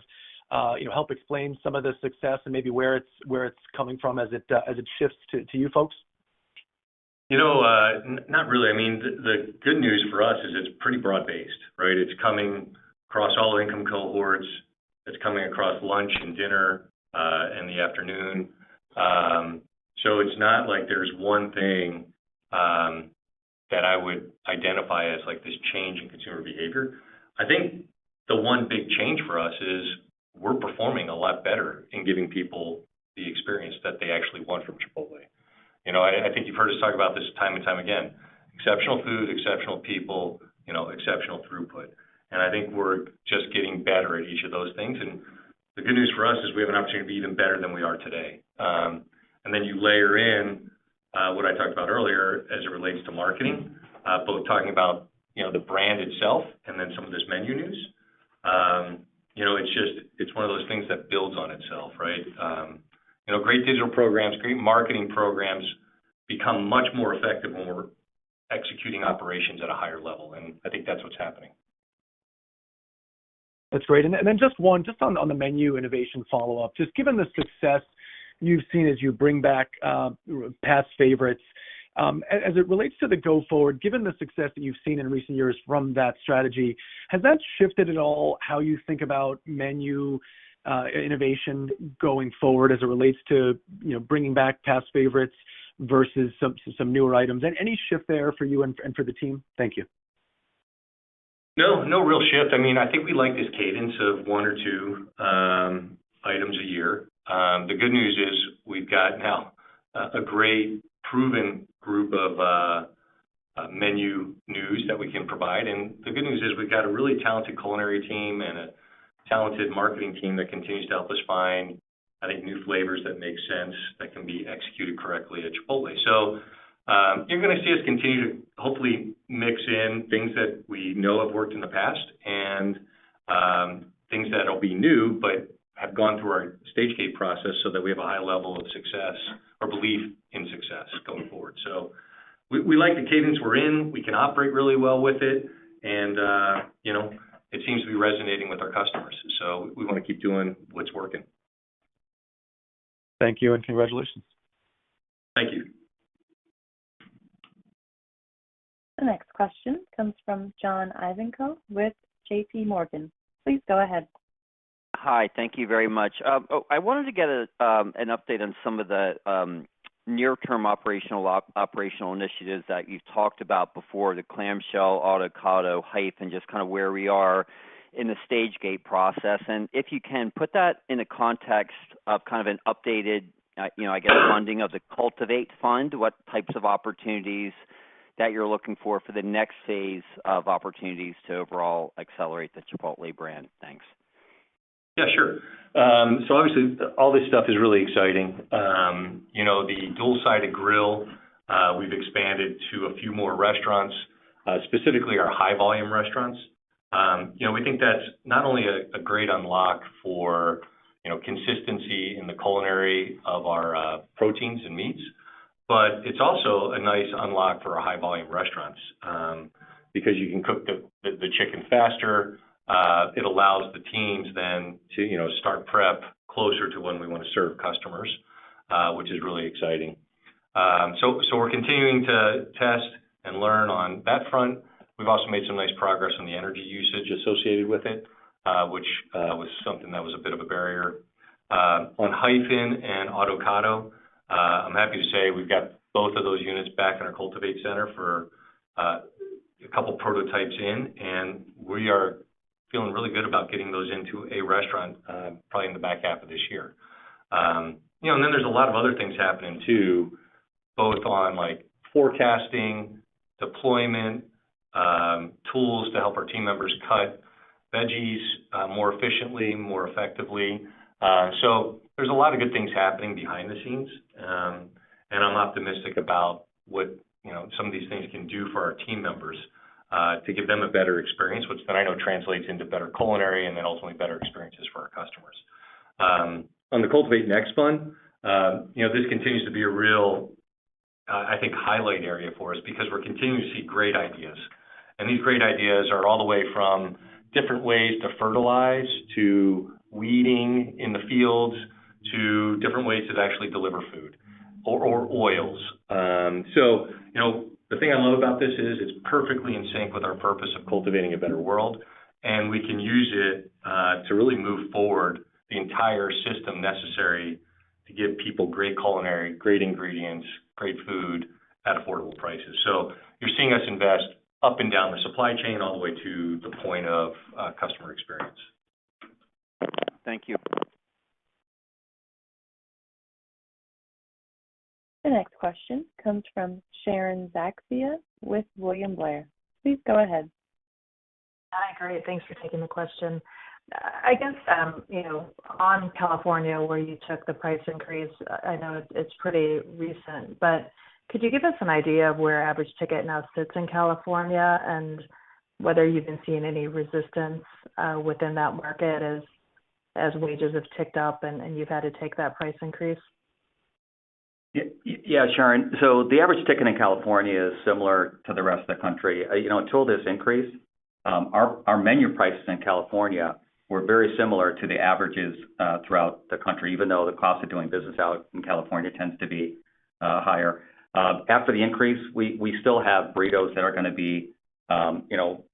help explain some of the success and maybe where it's coming from as it shifts to you folks? Not really. I mean, the good news for us is it's pretty broad-based, right? It's coming across all income cohorts. It's coming across lunch and dinner in the afternoon. So it's not like there's one thing that I would identify as like this change in consumer behavior. I think the one big change for us is we're performing a lot better in giving people the experience that they actually want from Chipotle. I think you've heard us talk about this time and time again. Exceptional food, exceptional people, exceptional throughput. And I think we're just getting better at each of those things. And the good news for us is we have an opportunity to be even better than we are today. And then you layer in what I talked about earlier as it relates to marketing, both talking about, the brand itself and then some of this menu news. It's one of those things that builds on itself, right? Great digital programs, great marketing programs become much more effective when we're executing operations at a higher level. And I think that's what's happening. That's great. And then just on the menu innovation follow-up, just given the success you've seen as you bring back past favorites, as it relates to the go forward, given the success that you've seen in recent years from that strategy, has that shifted at all how you think about menu innovation going forward as it relates to bringing back past favorites versus some newer items? And any shift there for you and for the team? Thank you. No real shift. I mean, I think we like this cadence of one or two items a year. The good news is we've got now a great proven group of menu news that we can provide. And the good news is we've got a really talented culinary team and a talented marketing team that continues to help us find, I think, new flavors that make sense, that can be executed correctly at Chipotle. So you're going to see us continue to hopefully mix in things that we know have worked in the past and things that will be new but have gone through our stage gate process so that we have a high level of success or belief in success going forward. So we like the cadence we're in. We can operate really well with it. And, it seems to be resonating with our customers. So we want to keep doing what's working. Thank you and congratulations. Thank you. The next question comes from John Ivankoe with J.P. Morgan. Please go ahead. Hi, thank you very much. I wanted to get an update on some of the near-term operational initiatives that you've talked about before, the clamshell, avocado, hype, and just kind of where we are in the stage gate process. And if you can put that in the context of kind of an updated, funding of the Cultivate Fund, what types of opportunities that you're looking for the next phase of opportunities to overall accelerate the Chipotle brand. Thanks. Yeah, sure. So obviously all this stuff is really exciting. The dual-sided grill, we've expanded to a few more restaurants, specifically our high-volume restaurants. We think that's not only a great unlock for, consistency in the culinary of our proteins and meats, but it's also a nice unlock for our high volume restaurants, because you can cook the chicken faster. It allows the teams then to, start prep closer to when we want to serve customers, which is really exciting. So we're continuing to test and learn on that front. We've also made some nice progress on the energy usage associated with it, which was something that was a bit of a barrier. On Hyphen and Autocado, I'm happy to say we've got both of those units back in our Cultivate Center for a couple prototypes in, and we are feeling really good about getting those into a restaurant probably in the back half of this year. And then there's a lot of other things happening too, both on like forecasting, deployment, tools to help our team members cut veggies more efficiently, more effectively. So there's a lot of good things happening behind the scenes, and I'm optimistic about what some of these things can do for our team members to give them a better experience, which then I know translates into better culinary and then ultimately better experiences for our customers. On the Cultivate Next Fund, this continues to be a real, I think, highlight area for us because we're continuing to see great ideas. And these great ideas are all the way from different ways to fertilize, to weeding in the fields, to different ways to actually deliver food or oils. So, the thing I love about this is it's perfectly in sync with our purpose of cultivating a better world, and we can use it to really move forward the entire system necessary to give people great culinary, great ingredients, great food at affordable prices. So you're seeing us invest up and down the supply chain all the way to the point of customer experience. Thank you. The next question comes from Sharon Zackfia with William Blair. Please go ahead. Hi, great. Thanks for taking the question. I guess, on California where you took the price increase, I know it's pretty recent, but could you give us an idea of where average ticket now sits in California and whether you've been seeing any resistance within that market as wages have ticked up and you've had to take that price increase? Yeah, Sharon. So the average ticket in California is similar to the rest of the country. Until this increase, our menu prices in California were very similar to the averages throughout the country, even though the cost of doing business out in California tends to be higher. After the increase, we still have burritos that are going to be,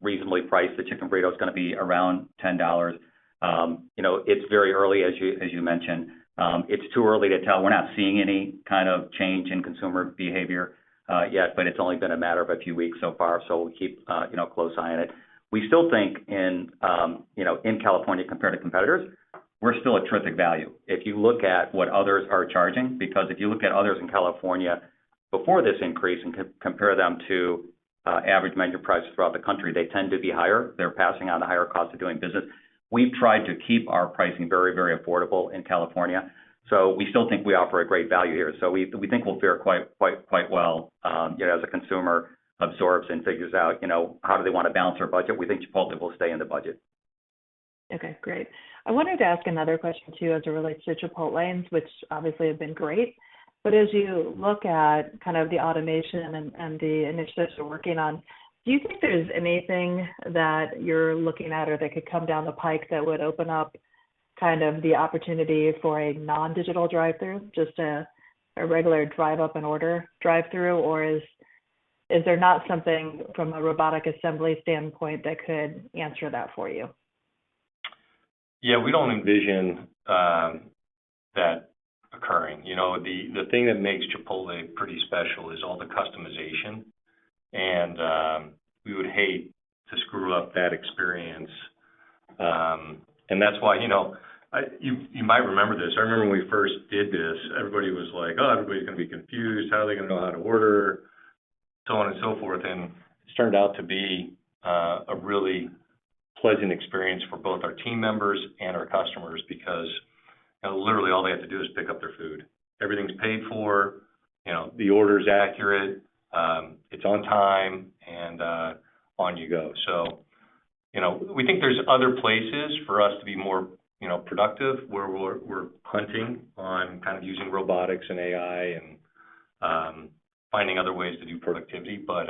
reasonably priced. The chicken burrito is going to be around $10. It's very early, as you mentioned. It's too early to tell. We're not seeing any kind of change in consumer behavior yet, but it's only been a matter of a few weeks so far, so we'll keep close eye on it. We still think in California compared to competitors, we're still a terrific value. If you look at what others are charging, because if you look at others in California before this increase and compare them to average menu prices throughout the country, they tend to be higher. They're passing on the higher cost of doing business. We've tried to keep our pricing very, very affordable in California, so we still think we offer a great value here. So we think we'll fare quite well, as a consumer absorbs and figures out, how do they want to balance their budget. We think Chipotle will stay in the budget. Okay, great. I wanted to ask another question too, as it relates to Chipotlanes, which obviously have been great. But as you look at kind of the automation and the initiatives you're working on, do you think there's anything that you're looking at or that could come down the pike that would open up kind of the opportunity for a non-digital drive-through, just a regular drive-up and order drive-through, or is there not something from a robotic assembly standpoint that could answer that for you? Yeah, we don't envision that occurring. The thing that makes Chipotle pretty special is all the customization, and we would hate to screw up that experience. And that's why, you might remember this. I remember when we first did this, everybody was like, oh, everybody's going to be confused. How are they going to know how to order? So on and so forth. And it's turned out to be a really pleasant experience for both our team members and our customers because literally all they have to do is pick up their food. Everything's paid for, the order's accurate, it's on time, and on you go. So, we think there's other places for us to be more, productive where we're hunting on kind of using robotics and AI finding other ways to do productivity, but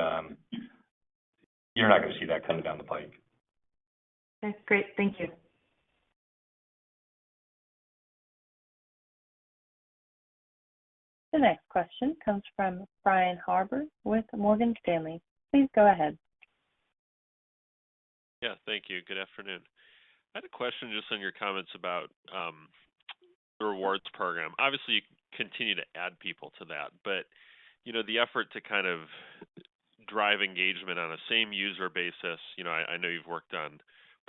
you're not going to see that coming down the pike. Okay, great. Thank you. The next question comes from Brian Harbour with Morgan Stanley. Please go ahead. Yeah, thank you. Good afternoon. I had a question just on your comments about the rewards program. Obviously, you continue to add people to that, but the effort to kind of drive engagement on a same user basis. I know you've worked on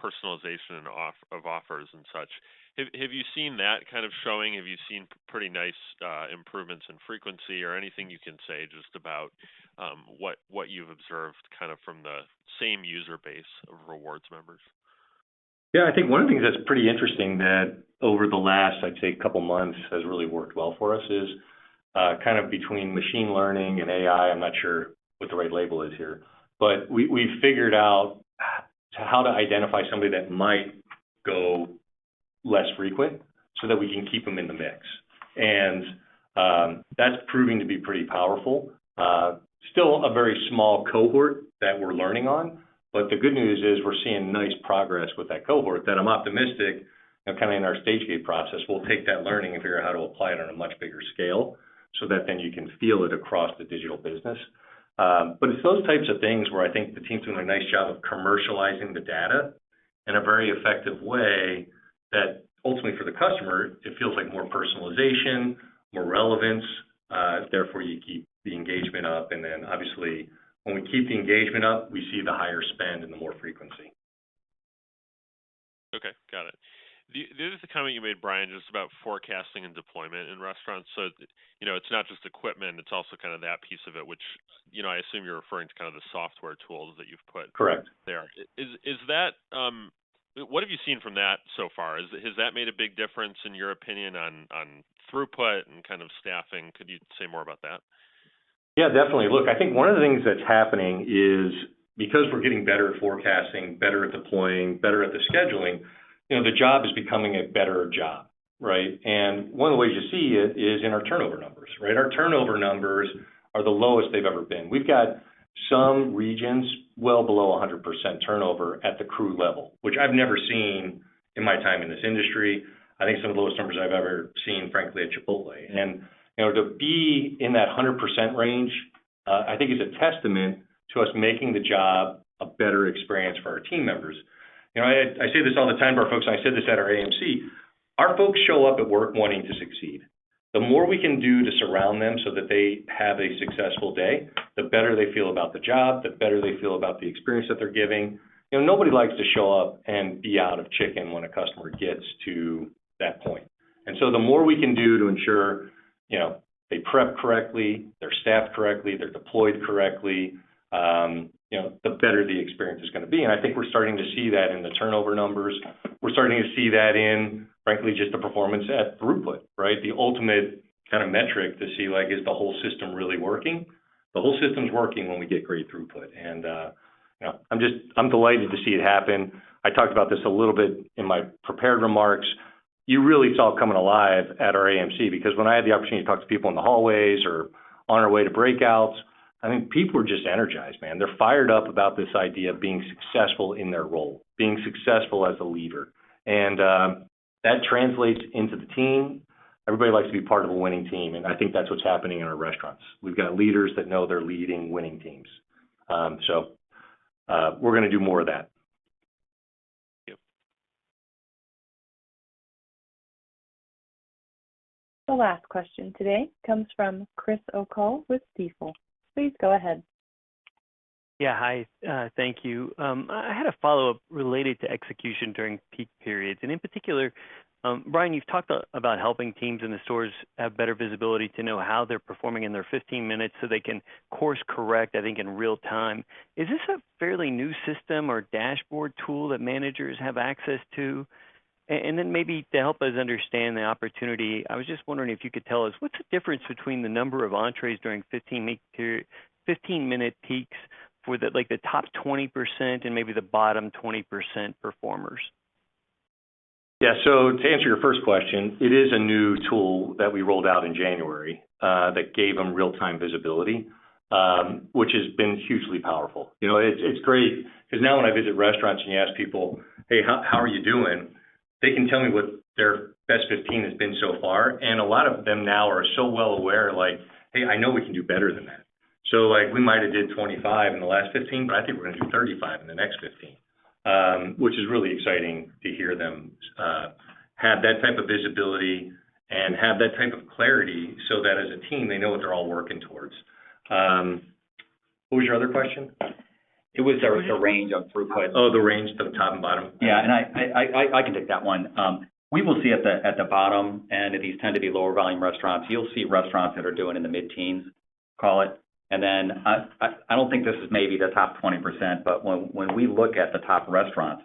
personalization of offers and such. Have you seen that kind of showing? Have you seen pretty nice improvements in frequency, or anything you can say just about what you've observed kind of from the same user base of rewards members? Yeah, I think one of the things that's pretty interesting that over the last, I'd say, couple months has really worked well for us is kind of between machine learning and AI. I'm not sure what the right label is here, but we've figured out how to identify somebody that might go less frequent so that we can keep them in the mix. And that's proving to be pretty powerful. Still a very small cohort that we're learning on, but the good news is we're seeing nice progress with that cohort that I'm optimistic, kind of in our stage gate process, we'll take that learning and figure out how to apply it on a much bigger scale so that then you can feel it across the digital business. But it's those types of things where I think the team's doing a nice job of commercializing the data in a very effective way that ultimately for the customer, it feels like more personalization, more relevance, therefore you keep the engagement up. And then obviously when we keep the engagement up, we see the higher spend and the more frequency. Okay, got it. The other comment you made, Brian, just about forecasting and deployment in restaurants. So, it's not just equipment, it's also kind of that piece of it, which, I assume you're referring to kind of the software tools that you've put Correct. there. Is that, what have you seen from that so far? Has that made a big difference in your opinion on throughput and kind of staffing? Could you say more about that? Yeah, definitely. Look, I think one of the things that's happening is because we're getting better at forecasting, better at deploying, better at the scheduling, the job is becoming a better job, right? And one of the ways you see it is in our turnover numbers, right? Our turnover numbers are the lowest they've ever been. We've got some regions well below 100% turnover at the crew level, which I've never seen in my time in this industry. I think some of the lowest numbers I've ever seen, frankly, at Chipotle. And, to be in that 100% range, I think is a testament to us making the job a better experience for our team members. I say this all the time to our folks, and I said this at our AMC. Our folks show up at work wanting to succeed. The more we can do to surround them so that they have a successful day, the better they feel about the job, the better they feel about the experience that they're giving. Nobody likes to show up and be out of chicken when a customer gets to that point. And so the more we can do to ensure, they prep correctly, they're staffed correctly, they're deployed correctly, the better the experience is going to be. And I think we're starting to see that in the turnover numbers. We're starting to see that in, frankly, just the performance at throughput, right? The ultimate kind of metric to see, like, is the whole system really working? The whole system's working when we get great throughput. And, I'm delighted to see it happen. I talked about this a little bit in my prepared remarks. You really saw it coming alive at our AMC because when I had the opportunity to talk to people in the hallways or on our way to breakouts, I mean, people are just energized, man. They're fired up about this idea of being successful in their role, being successful as a leader. And that translates into the team. Everybody likes to be part of a winning team, and I think that's what's happening in our restaurants. We've got leaders that know they're leading winning teams. So we're going to do more of that. Thank you. The last question today comes from Chris O'Cull with Stifel. Please go ahead. Yeah, hi. Thank you. I had a follow-up related to execution during peak periods. And in particular, Brian, you've talked about helping teams in the stores have better visibility to know how they're performing in their 15 minutes so they can course correct, I think, in real time. Is this a fairly new system or dashboard tool that managers have access to? And then maybe to help us understand the opportunity, I was just wondering if you could tell us what's the difference between the number of entrees during 15-minute peaks for the top 20% and maybe the bottom 20% performers? Yeah, so to answer your first question, it is a new tool that we rolled out in January that gave them real-time visibility, which has been hugely powerful. You know, it's great because now when I visit restaurants and you ask people, hey, how are you doing? They can tell me what their best 15 has been so far. And a lot of them now are so well aware, like, hey, I know we can do better than that. So like we might have did 25 in the last 15, but I think we're going to do 35 in the next 15, which is really exciting to hear them have that type of visibility and have that type of clarity so that as a team, they know what they're all working towards. What was your other question? It was the range of throughput. Oh, the range to the top and bottom. Yeah, and I can take that one. We will see at the bottom, and these tend to be lower volume restaurants. You'll see restaurants that are doing in the mid-teens, call it. And then I don't think this is maybe the top 20%, but when we look at the top restaurants,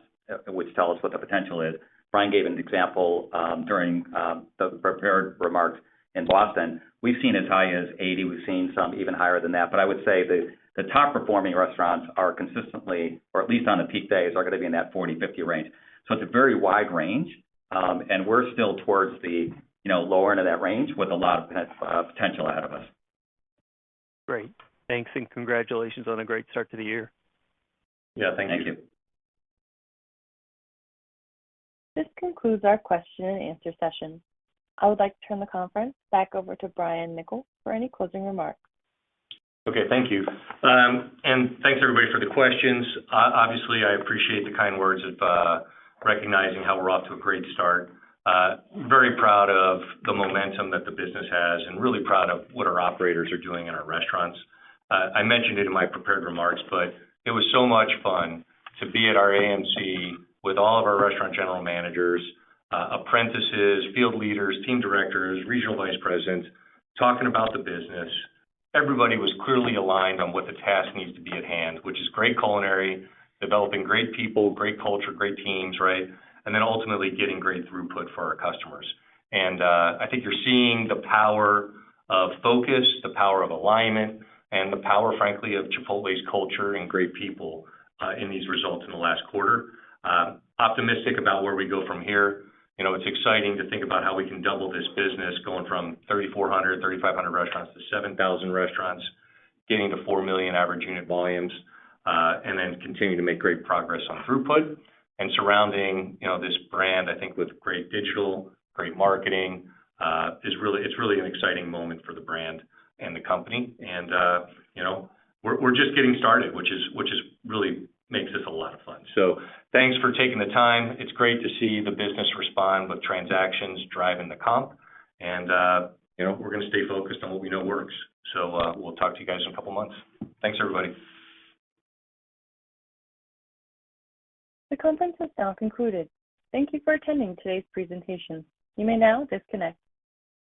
which tell us what the potential is, Brian gave an example during the prepared remarks in Boston. We've seen as high as 80. We've seen some even higher than that. But I would say the top performing restaurants are consistently, or at least on the peak days, are going to be in that 40, 50 range. So it's a very wide range, and we're still towards the lower end of that range with a lot of potential ahead of us. Great. Thanks, and congratulations on a great start to the year. Yeah, thank you. This concludes our question and answer session. I would like to turn the conference back over to Brian Niccol for any closing remarks. Okay, thank you. And thanks everybody for the questions. Obviously, I appreciate the kind words of recognizing how we're off to a great start. Very proud of the momentum that the business has and really proud of what our operators are doing in our restaurants. I mentioned it in my prepared remarks, but it was so much fun to be at our AMC with all of our restaurant general managers, apprentices, field leaders, team directors, regional vice presidents, talking about the business. Everybody was clearly aligned on what the task needs to be at hand, which is great culinary, developing great people, great culture, great teams, right? And then ultimately getting great throughput for our customers. And I think you're seeing the power of focus, the power of alignment, and the power, frankly, of Chipotle's culture and great people in these results in the last quarter. Optimistic about where we go from here. You know, it's exciting to think about how we can double this business going from 3,400, 3,500 restaurants to 7,000 restaurants, getting to 4 million average unit volumes, and then continue to make great progress on throughput and surrounding, this brand, I think with great digital, great marketing, it's really an exciting moment for the brand and the company. And, we're just getting started, which is really makes this a lot of fun. So thanks for taking the time. It's great to see the business respond with transactions driving the comp. And, we're going to stay focused on what we know works. So we'll talk to you guys in a couple months. Thanks, everybody. The conference is now concluded. Thank you for attending today's presentation. You may now disconnect.